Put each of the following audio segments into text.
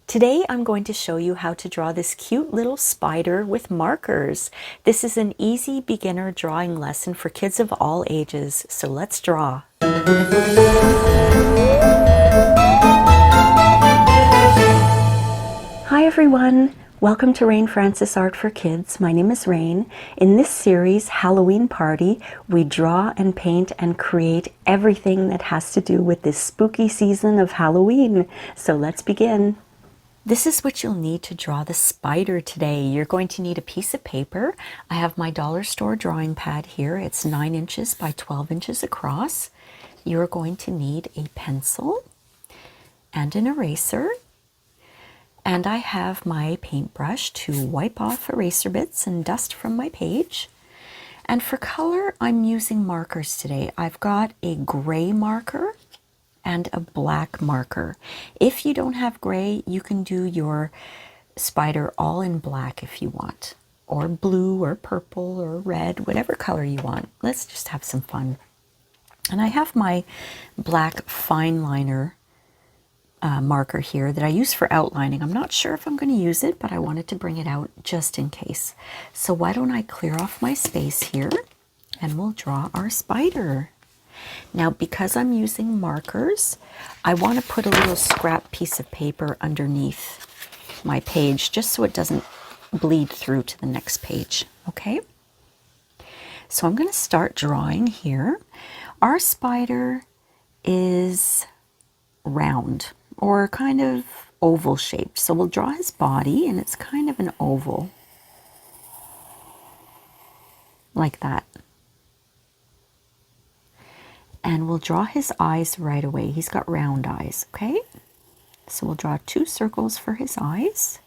Today I'm going to show you how to draw this cute little spider with markers. This is an easy beginner drawing lesson for kids of all ages, so let's draw. Hi everyone! Welcome to Rain Francis Art for Kids. My name is Rain. In this series, Halloween Party, we draw and paint and create everything that has to do with this spooky season of Halloween. So let's begin. This is what you'll need to draw the spider today. You're going to need a piece of paper. I have my dollar store drawing pad here. It's 9 inches by 12 inches across. You're going to need a pencil and an eraser. And I have my paintbrush to wipe off eraser bits and dust from my page. And for color, I'm using markers today. I've got a gray marker and a black marker. If you don't have gray, you can do your spider all in black if you want, or blue or purple or red, whatever color you want. Let's just have some fun. And I have my black fine liner marker here that I use for outlining. I'm not sure if I'm going to use it, but I wanted to bring it out just in case. So why don't I clear off my space here and we'll draw our spider. Now, because I'm using markers, I want to put a little scrap piece of paper underneath my page just so it doesn't bleed through to the next page, okay? So I'm going to start drawing here. Our spider is round or kind of oval shaped. So we'll draw his body and it's kind of an oval like that. And we'll draw his eyes right away. He's got round eyes, okay? So we'll draw 2 circles for his eyes.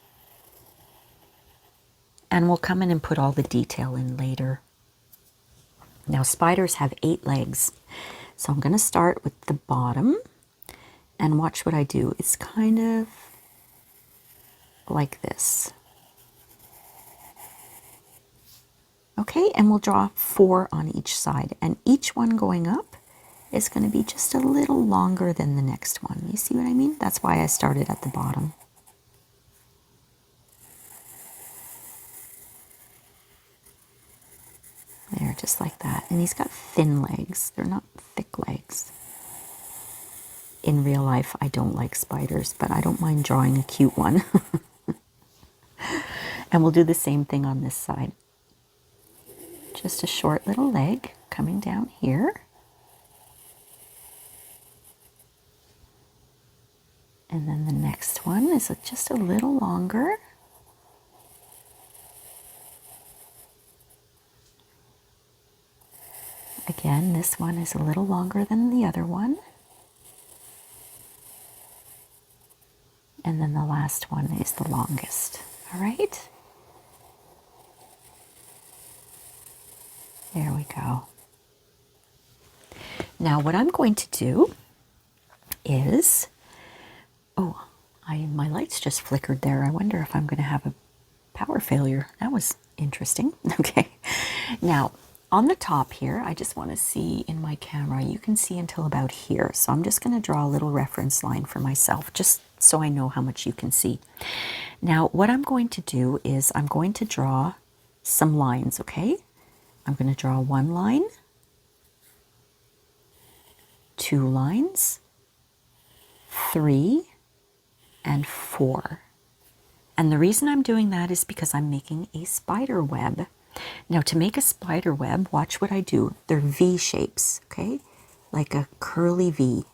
And we'll come in and put all the detail in later. Now, spiders have 8 legs. So I'm going to start with the bottom. And watch what I do. It's kind of like this. Okay, and we'll draw 4 on each side. And each one going up is going to be just a little longer than the next one. You see what I mean? That's why I started at the bottom. There, just like that. And he's got thin legs. They're not thick legs. In real life, I don't like spiders, but I don't mind drawing a cute one. And we'll do the same thing on this side. Just a short little leg coming down here. And then the next one is just a little longer. Again, this one is a little longer than the other one. And then the last one is the longest. All right? There we go. Now what I'm going to do is, my lights just flickered there. I wonder if I'm going to have a power failure. That was interesting. Okay. Now, on the top here, I just want to see in my camera, you can see until about here. So I'm just going to draw a little reference line for myself, just so I know how much you can see. Now, what I'm going to do is I'm going to draw some lines, okay? I'm going to draw 1 line, 2 lines, 3, and 4. And the reason I'm doing that is because I'm making a spider web. Now, to make a spider web, watch what I do. They're V shapes, okay? Like a curly V,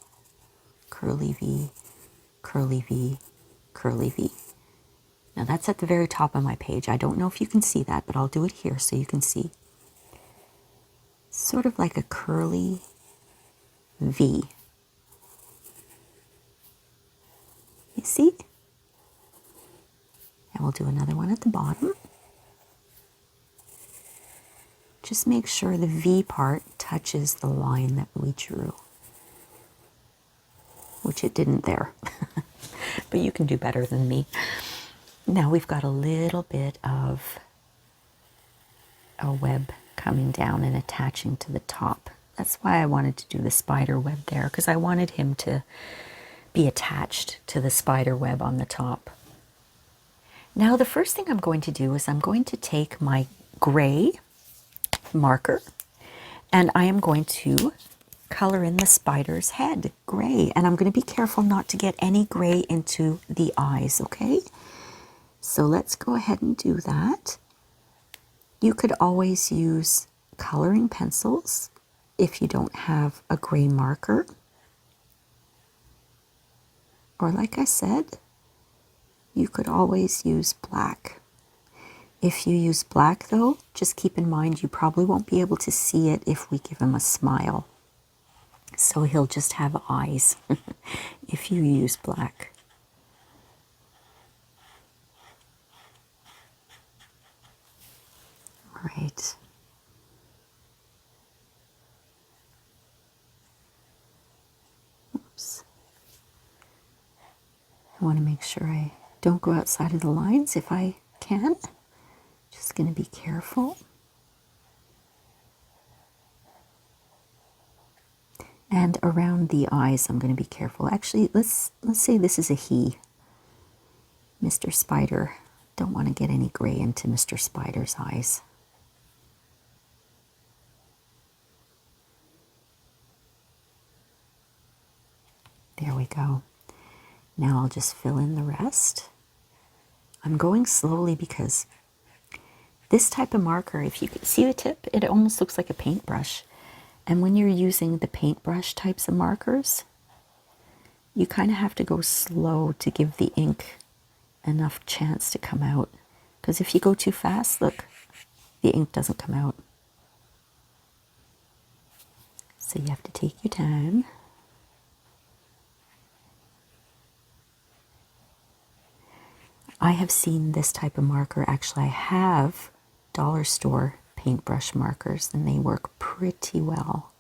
curly V, curly V, curly V. Now, that's at the very top of my page. I don't know if you can see that, but I'll do it here so you can see. Sort of like a curly V. You see? And we'll do another one at the bottom. Just make sure the V part touches the line that we drew, which it didn't there. But you can do better than me. Now we've got a little bit of a web coming down and attaching to the top. That's why I wanted to do the spider web there, because I wanted him to be attached to the spider web on the top. Now the first thing I'm going to do is I'm going to take my gray marker and I am going to color in the spider's head gray, and I'm going to be careful not to get any gray into the eyes, okay? So let's go ahead and do that. You could always use coloring pencils if you don't have a gray marker. Or like I said, you could always use black. If you use black though, just keep in mind you probably won't be able to see it if we give him a smile. So he'll just have eyes if you use black. All right. Oops. I want to make sure I don't go outside of the lines if I can. Just going to be careful. And around the eyes, I'm going to be careful. Actually, let's say this is a he. Mr. Spider. Don't want to get any gray into Mr. Spider's eyes. There we go. Now I'll just fill in the rest. I'm going slowly because this type of marker, if you can see the tip, it almost looks like a paintbrush. And when you're using the paintbrush types of markers, you kind of have to go slow to give the ink enough chance to come out. Because if you go too fast, look, the ink doesn't come out. So you have to take your time. I have seen this type of marker. Actually, I have dollar store paintbrush markers and they work pretty well.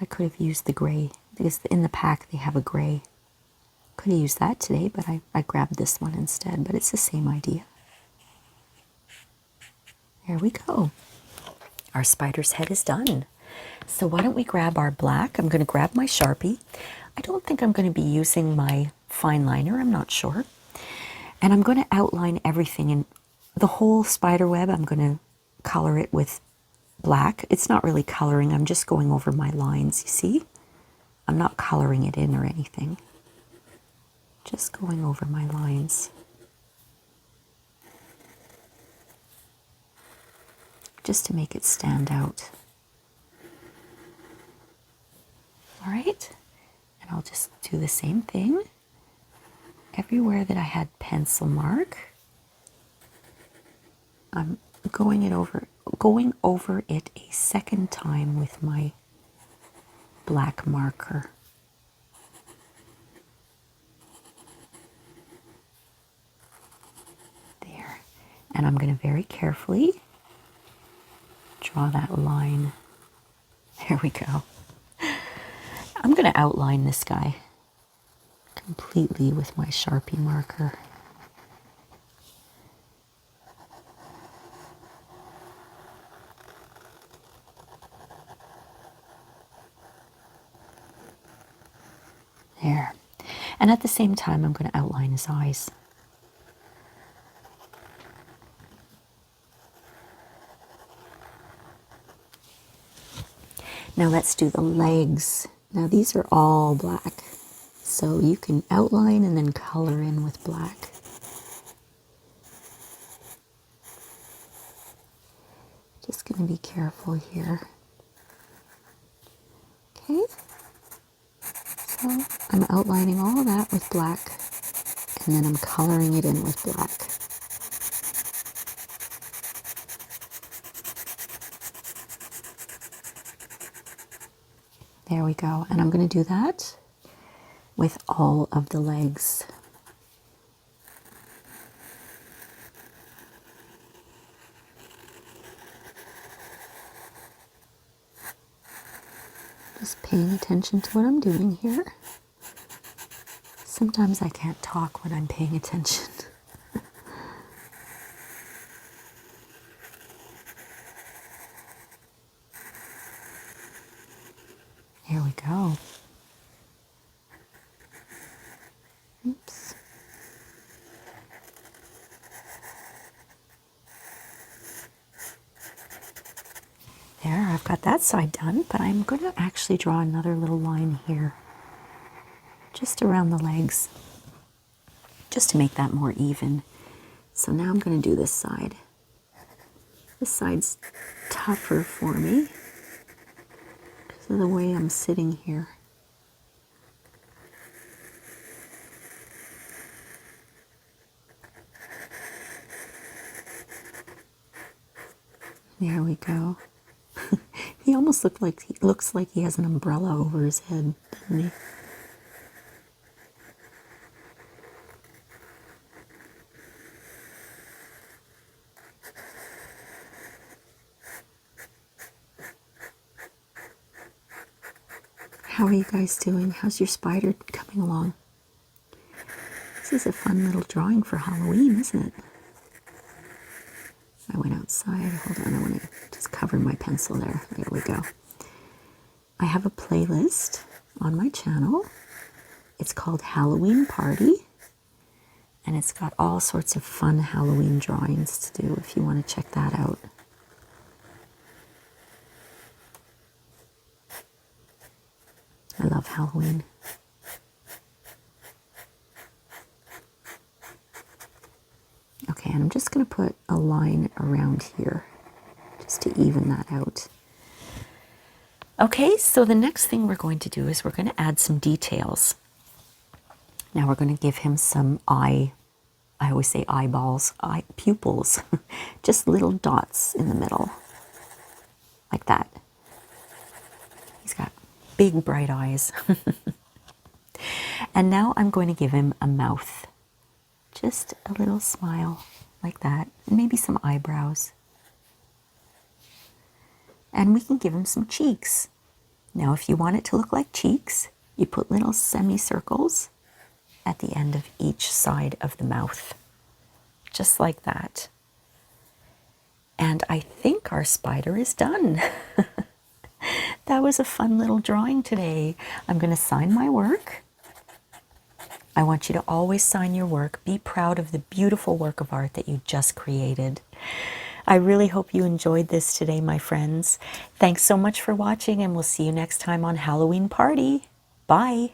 I could have used the gray because in the pack they have a gray. Could have used that today, but I grabbed this one instead, but it's the same idea. There we go. Our spider's head is done. So why don't we grab our black? I'm going to grab my Sharpie. I don't think I'm going to be using my fine liner. I'm not sure. And I'm going to outline everything in the whole spider web. I'm going to color it with black. It's not really coloring. I'm just going over my lines, you see? I'm not coloring it in or anything. Just going over my lines. Just to make it stand out. All right, and I'll just do the same thing. Everywhere that I had pencil mark, I'm going over it a second time with my black marker. There, and I'm going to very carefully draw that line. There we go. I'm going to outline this guy completely with my Sharpie marker. There. And at the same time, I'm going to outline his eyes. Now let's do the legs. Now these are all black, so you can outline and then color in with black. Just going to be careful here. Okay, so I'm outlining all of that with black, and then I'm coloring it in with black. There we go, and I'm going to do that with all of the legs. Just paying attention to what I'm doing here. Sometimes I can't talk when I'm paying attention. Here we go. got that side done, but I'm going to actually draw another little line here, just around the legs, just to make that more even. So now I'm going to do this side. This side's tougher for me because of the way I'm sitting here. There we go. He almost looks like he has an umbrella over his head, doesn't he? How are you guys doing? How's your spider coming along? This is a fun little drawing for Halloween, isn't it? I went outside. Hold on, I want to just cover my pencil there. There we go. I have a playlist on my channel. It's called Halloween Party. And it's got all sorts of fun Halloween drawings to do if you want to check that out. I love Halloween. Okay, and I'm just going to put a line around here just to even that out. Okay, so the next thing we're going to do is we're going to add some details. Now we're going to give him some I always say eyeballs, pupils, just little dots in the middle, like that. He's got big bright eyes. And now I'm going to give him a mouth. Just a little smile like that, and maybe some eyebrows. And we can give him some cheeks. Now if you want it to look like cheeks, you put little semicircles at the end of each side of the mouth, just like that. And I think our spider is done. That was a fun little drawing today. I'm going to sign my work. I want you to always sign your work. Be proud of the beautiful work of art that you just created. I really hope you enjoyed this today, my friends. Thanks so much for watching, and we'll see you next time on Halloween Party. Bye.